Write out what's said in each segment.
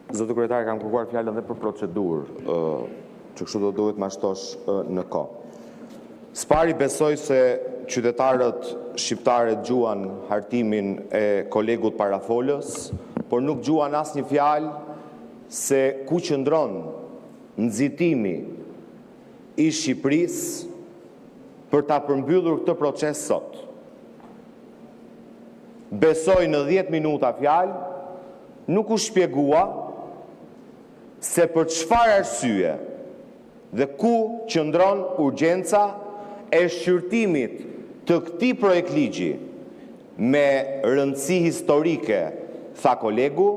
Zotë kryetari, kam kërkuar fjalën dhe për procedurë, që kështu do duhet ma shtosh në kohë. Spari besoj se qytetarët shqiptare gjuan hartimin e kolegut parafolës, por nuk gjuan asnjë fjalë se ku qëndron nxitimi i Shqipërisë për ta përmbyllur këtë proces sot. Besoj në 10 minuta fjalë nuk u shpjegua se për çfarë arsye dhe ku qëndron urgjenca e shqyrtimit të këtij projekt ligji me rëndësi historike, tha kolegu,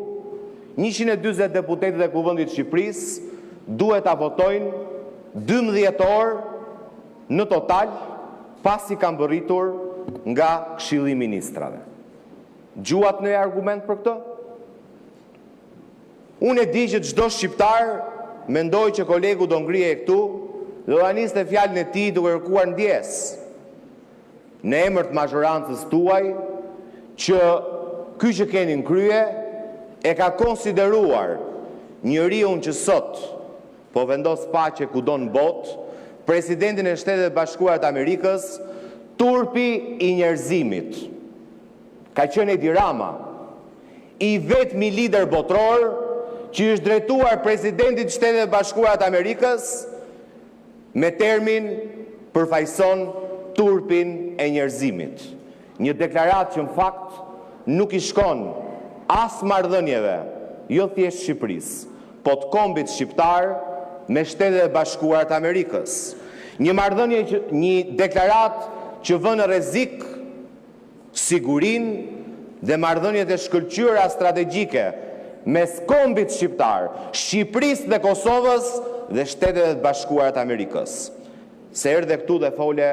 140 deputetët e Kuvendit të Shqipërisë duhet ta votojnë 12 orë në total pasi kanë bërritur nga Këshilli i Ministrave. Gjuat në argument për këtë? Unë e di që çdo shqiptar mendoj që kolegu do ngrihej këtu dhe do niste fjalën e tij duke kërkuar ndjesë në emër të mazhorancës tuaj që ky që keni në krye e ka konsideruar njeriu që sot po vendos paqe kudo në botë, presidentin e Shtetet e Bashkuara të Amerikës, turpi i njerëzimit. Ka qenë Edi Rama, i vetmi lider botror që është drejtuar presidentit të Shtetet e Bashkuara të Amerikës me termin përfaqëson turpin e njerëzimit. Një deklaratë që në fakt nuk i shkon as marrëdhënieve, jo thjesht Shqipërisë, po të kombit shqiptar me Shtetet e Bashkuara të Amerikës. Një marrëdhënie, një deklaratë që vën në rrezik sigurinë dhe marrëdhëniet e shkëlqyera strategjike mes kombit shqiptar, Shqipërisë dhe Kosovës dhe Shtetet e Bashkuara të Amerikës. Se erdhe këtu dhe fole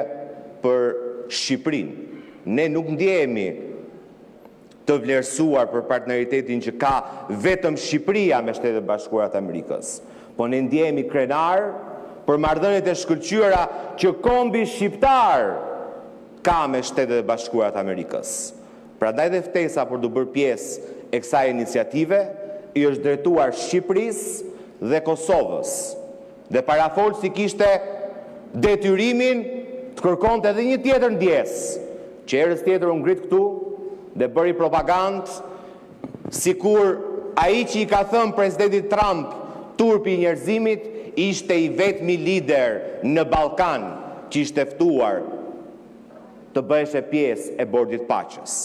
për Shqipërinë. Ne nuk ndjehemi të vlerësuar për partneritetin që ka vetëm Shqipëria me Shtetet e Bashkuara të Amerikës, po ne ndjehemi krenar për marrëdhëniet e shkëlqyera që kombi shqiptar ka me Shtetet e Bashkuara të Amerikës. Prandaj dhe ftesa për të bërë pjesë e kësaj iniciative i është drejtuar Shqipërisë dhe Kosovës. Dhe parafolsi kishte detyrimin të kërkonte edhe një tjetër ndjesë, që herës tjetër u ngrit këtu dhe bëri propagandë, sikur ai që i ka thënë presidentit Trump turpi i njerëzimit ishte i vetmi lider në Ballkan që ishte ftuar të bëheshe pjesë e bordit paqes.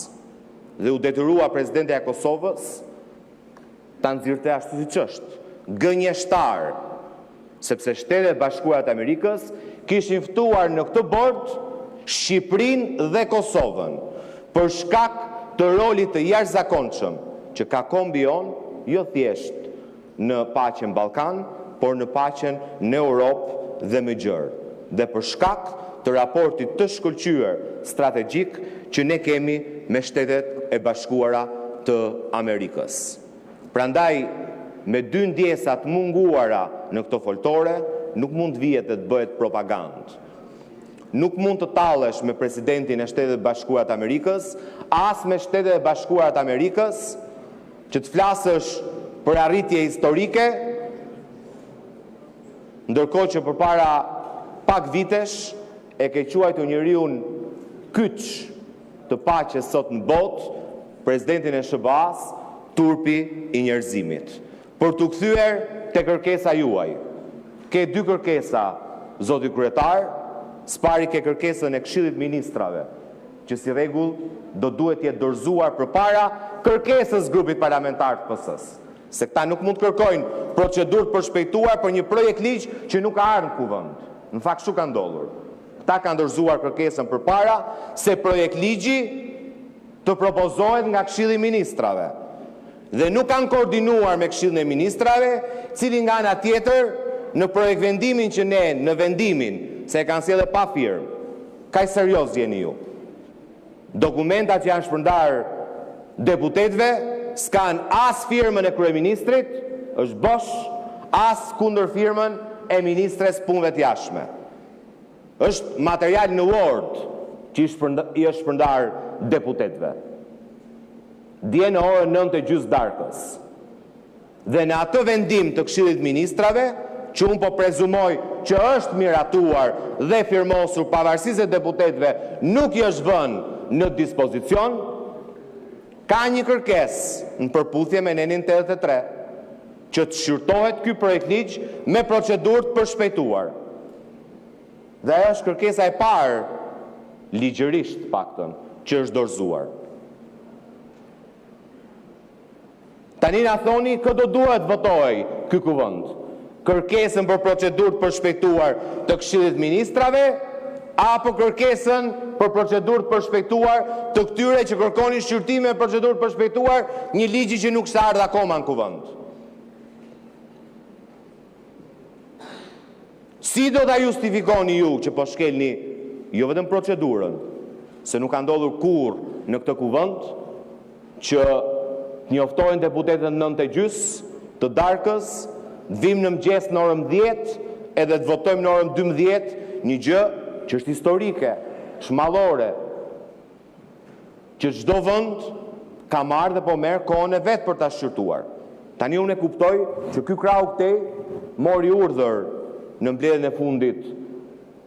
Dhe u detyrua presidentja e Kosovës ta nxirrte ashtu siç është, gënjeshtar, sepse Shtetet e Bashkuara të Amerikës kishin ftuar në këtë bord Shqipërinë dhe Kosovën për shkak të rolit të jashtëzakonshëm që ka kombi jon, jo thjesht në paqen Ballkan, por në paqen në Europë dhe më gjerë, dhe për shkak të raportit të shkëlqyer strategjik që ne kemi me Shtetet e Bashkuara të Amerikës. Prandaj, me dy ndjesa të munguara në këto foltore, nuk mund vihet të bëhet propagandë. Nuk mund të tallesh me presidentin e Shtetet e Bashkuara të Amerikës, as me Shtetet e Bashkuara të Amerikës, që të flasësh për arritje historike, ndërkohë që përpara pak vitesh e ke quajtur njeriu kyç të paqes sot në botë, presidentin e SBA-s, turpi i njerëzimit. Për t'u kthyer te kërkesa juaj. Ke dy kërkesa, zoti kryetar. Spari ke kërkesën e Këshillit Ministrave, që si rregull do duhet jetë dorëzuar përpara kërkesës grupit parlamentar të PS-s. Se këta nuk mund të kërkojnë procedurë të përshpejtuar për një projekt ligj që nuk ka ardhur në kuvend. Në fakt kështu ka ndodhur. Këta kanë dorëzuar kërkesën përpara se projekt ligji të propozohet nga Këshilli i Ministrave. Dhe nuk kanë koordinuar me Këshillin e Ministrave, cili nga ana tjetër në projekt vendimin që ne në vendimin se e kanë sjellë pa firmë. Kaq serioz jeni ju. Dokumentat që janë shpërndar deputetëve s'kan as firmën e kryeministrit, është bosh, as kundër firmën e ministres punëve të jashtme. Është material në Word që i është shpërndar deputetëve. Dje në orën 9:30 darkës, Dhe në atë vendim të Këshillit Ministrave, që unë po prezumoj që është miratuar dhe firmosur pavarësisht se deputetëve nuk i është vënë në dispozicion, ka një kërkesë në përputhje me nenin 83 që të shqyrtohet ky projekt ligj me procedurë të përshpejtuar. Dhe ajo është kërkesa e parë ligjërisht paktën që është dorëzuar. Tani na thoni kë do duhet votojë ky kuvend? Kërkesën për procedurë të përshpejtuar të Këshillit Ministrave apo kërkesën për procedurë të përshpejtuar të këtyre që kërkonin shqyrtime me procedurë të përshpejtuar një ligji që nuk s'ka ardhur akoma në kuvend? Si do ta justifikoni ju që po shkelni jo vetëm procedurën, se nuk ka ndodhur kurrë në këtë kuvend që njoftohen deputetët në 9:30 të darkës, të vim në mëngjes në orën 10 edhe të votojmë në orën 12, një gjë që është historike, shmallore, që çdo vend ka marrë dhe po merr kohën e vet për ta shqyrtuar. Tani unë e kuptoj që ky krau këtej mori urdhër në mbledhjen e fundit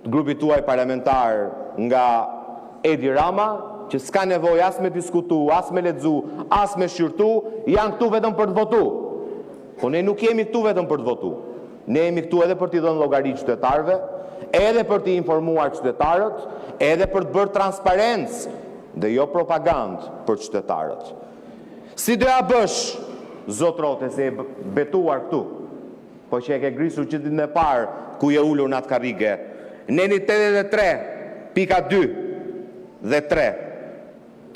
të grupit tuaj parlamentar nga Edi Rama, që s'ka nevojë as me diskutu, as me lexu, as me shqyrtu, janë këtu vetëm për të votu. Po ne nuk jemi këtu vetëm për të votu. Ne jemi këtu edhe për t'i dhënë llogari qytetarëve, edhe për t'i informuar qytetarët, edhe për të bërë transparencë dhe jo propagandë për qytetarët. Si do ja bësh, zotrote, se e betuar këtu, po që e ke grisur që ditën e parë ku je ulur në atë karrige. Neni 83.2 dhe 3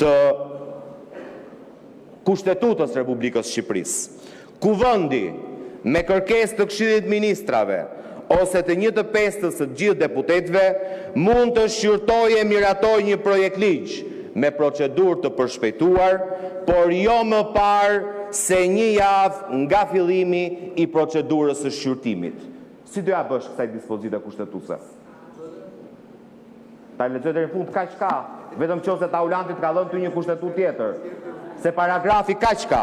të Kushtetutës Republikës Shqipërisë. Kuvendi me kërkesë të Këshillit Ministrave ose të 1/5 të gjithë deputetëve mund të shqyrtojë e miratojë një projekt ligj me procedurë të përshpejtuar, por jo më parë se një javë nga fillimi i procedurës së shqyrtimit. Si do ja bësh kësaj dispozite kushtetuese? Ta lexoj deri në fund kaq ka, vetëm nëse taulanti të ka dhënë ty një kushtetutë tjetër. Se paragrafi kaq ka.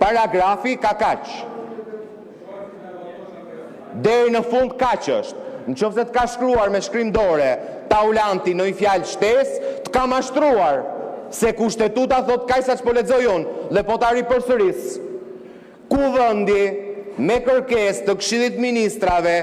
Paragrafi ka kaq. Deri në fund kaq është. Nëse të ka shkruar me shkrimdore taulanti në një fjalë shtesë, të ka mashtruar se kushtetuta thot kaq sa ç'po lexoj unë dhe po ta ripërsëris. Kuvendi me kërkesë të Këshillit Ministrave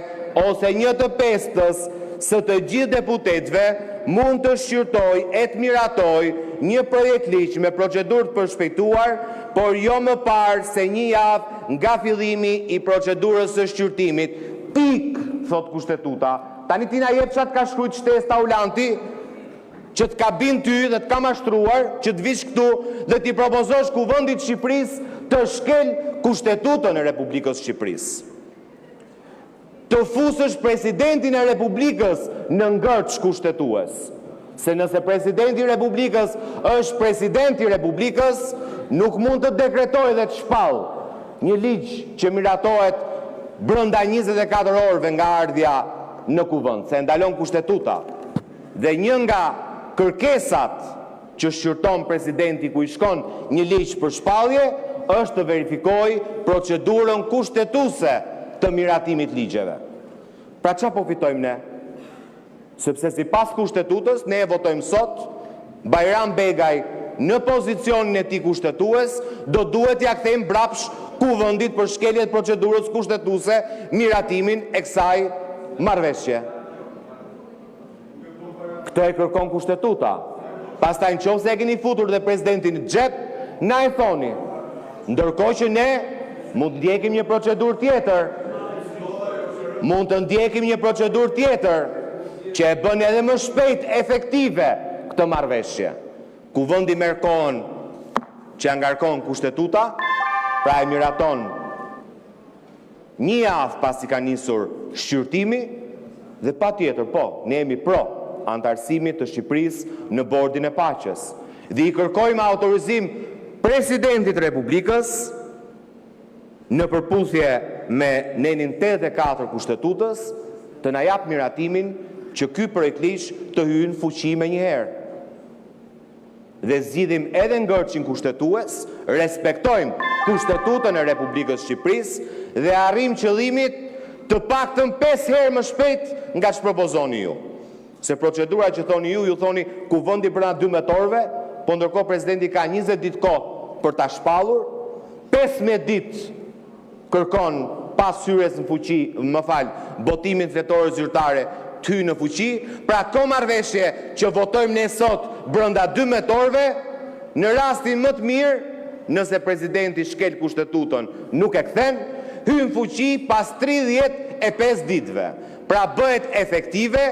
ose 1/5 së të gjithë deputetëve mund të shqyrtoj e të miratoj një projekt ligj me procedurë të përshpejtuar, por jo më parë se një javë nga fillimi i procedurës së shqyrtimit. Pik, thot kushtetuta. Tani ti na jep çat ka shkruajt shtesë taulanti që të ka bin ty dhe të ka mashtruar që të vish këtu dhe t'i propozosh kuvendit Shqipërisë të shkel Kushtetutën e Republikës Shqipërisë. Të fusësh presidentin e Republikës në ngërç kushtetues. Se nëse presidenti i Republikës është presidenti i Republikës, nuk mund të dekretojë dhe të shpall një ligj që miratohet brenda 24 orëve nga ardhja në kuvend, se ndalon kushtetuta. Dhe një nga kërkesat që shqyrton presidenti ku i shkon një ligj për shpallje është të verifikojë procedurën kushtetuese të miratimit ligjeve. Pra çfarë po fitojmë ne? Sepse sipas kushtetutës ne e votojmë sot, Bajram Begaj në pozicionin e tij kushtetues do duhet ja kthejmë brapsh kuvendit për shkelje të procedurës kushtetuese miratimin e kësaj marrëveshje. Këtë e kërkon kushtetuta. Pastaj nëse e keni futur dhe presidentin në xhep, na e thoni. Ndërkohë që ne mund të ndjekim një procedurë tjetër. Mund të ndjekim një procedurë tjetër që e bën edhe më shpejt efektive këtë marrëveshje. Kuvendi merr kohën që ngarkon kushtetuta, pra e miraton një javë pasi ka nisur shqyrtimi dhe patjetër, po, ne jemi pro antarësimit të Shqipërisë në Bordin e Paqes. Dhe i kërkojmë autorizim presidentit Republikës në përputhje me nenin 84 Kushtetutës të na jap miratimin që ky projekt ligj të hyjë në fuqi menjëherë. dhe zgjidhim edhe ngërçin kushtetues, respektojmë Kushtetutën e Republikës Shqipërisë dhe arrim qëllimit të paktën 5 herë më shpejt nga ç'propozoni ju. Se procedura që thoni ju thoni kuvendi brenda 12 orëve, po ndërkohë presidenti ka 20 ditë kohë për ta shpallur, 15 ditë kërkon pas hyrjes në fuqi, botimin fetore zyrtare të hyjë në fuqi, pra ko marrëveshje që votojmë ne sot brenda 12 orëve, në rastin më të mirë, nëse presidenti shkel Kushtetutën nuk e kthen, hyn në fuqi pas 35 ditëve. Pra bëhet efektive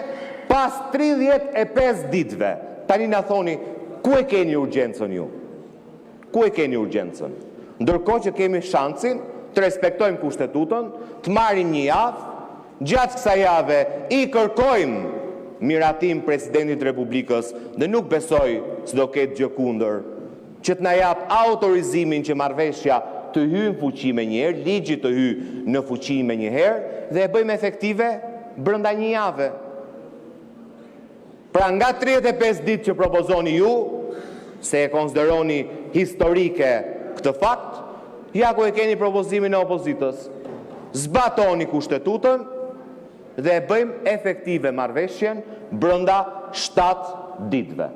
pas 35 ditëve. Tani na thoni, ku e keni urgjencën ju? Ku e keni urgjencën? Ndërkohë që kemi shansin të respektojmë Kushtetutën, të marrim një javë, gjatë kësaj jave i kërkojmë miratim presidentit Republikës dhe nuk besoj se do ketë gjë kundër, që të na jap autorizimin që marrëveshja të hyjë në fuqi me njëherë, ligji të hyjë në fuqi me njëherë dhe e bëjmë efektive brenda një jave. Pra nga 35 ditë që propozoni ju, se e konsideroni historike këtë fakt, ja ku e keni propozimin e opozitës. Zbatoni Kushtetutën dhe e bëjmë efektive marrëveshjen brenda 7 ditëve.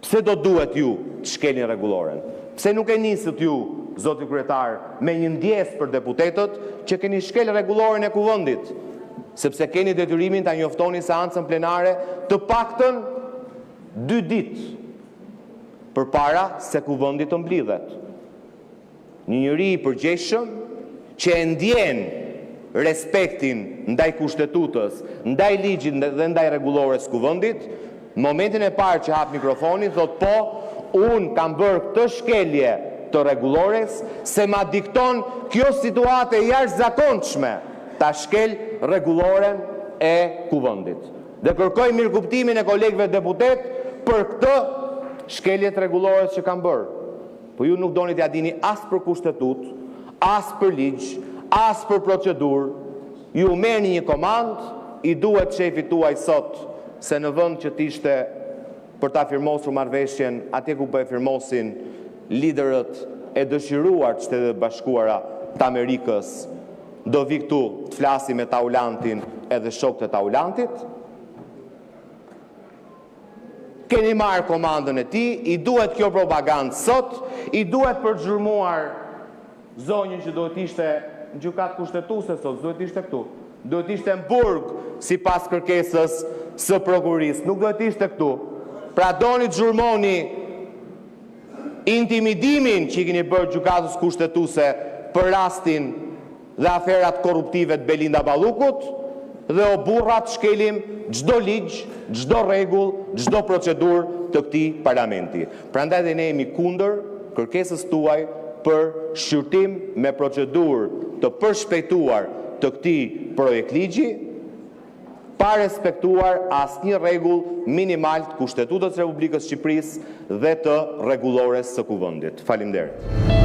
Pse do duhet ju të shkelni rregulloren? Pse nuk e nisët ju, zoti kryetar, me një ndjesë për deputetët që keni shkel rregulloren e kuvendit? Sepse keni detyrimin ta njoftoni seancën plenare të paktën 2 ditë përpara se kuvendi të mblidhet. Një njeri i përgjegjshëm që e ndjen respektin ndaj Kushtetutës, ndaj ligjit dhe ndaj rregullores kuvendit, në momentin e parë që hap mikrofonin, thot po, unë kam bërë këtë shkelje të rregullores se ma dikton kjo situate jashtëzakonshme ta shkel rregulloren e kuvendit. Dhe kërkoj mirëkuptimin e kolegëve deputet për këtë shkelje të rregullores që kam bërë. Po ju nuk doni t'ja dini as për Kushtetutë, as për ligj, as për procedurë. Ju merrni një komandë, i duhet shefit tuaj sot se në vend që t'ishte për ta firmosur marrëveshjen, atje ku po e firmosin liderët e dëshiruar të Shtetet Bashkuara të Amerikës, do vi këtu të flasim me Taulantin edhe shokët e Taulantit. Keni marrë komandën e tij, i duhet kjo propagandë sot, i duhet përxhurmuar zonjën që duhet ishte në gjykatë kushtetuese sot, duhet ishte këtu. Duhet ishte në burg si pas kërkesës së prokurisë, nuk duhet ishte këtu. Pra doni të zhurmoni intimidimin që i keni bërë gjykatës kushtetuese për rastin dhe aferat korruptive të Belinda Ballukut, dhe o burrat shkelim çdo ligj, çdo rregull, çdo procedurë të këtij parlamenti. Prandaj dhe ne jemi kundër kërkesës tuaj për shqyrtim me procedurë të përshpejtuar të këtij projekt ligji, pa respektuar asnjë rregull minimal të Kushtetutës së Republikës së Shqipërisë dhe të rregullores së kuvendit. Faleminderit.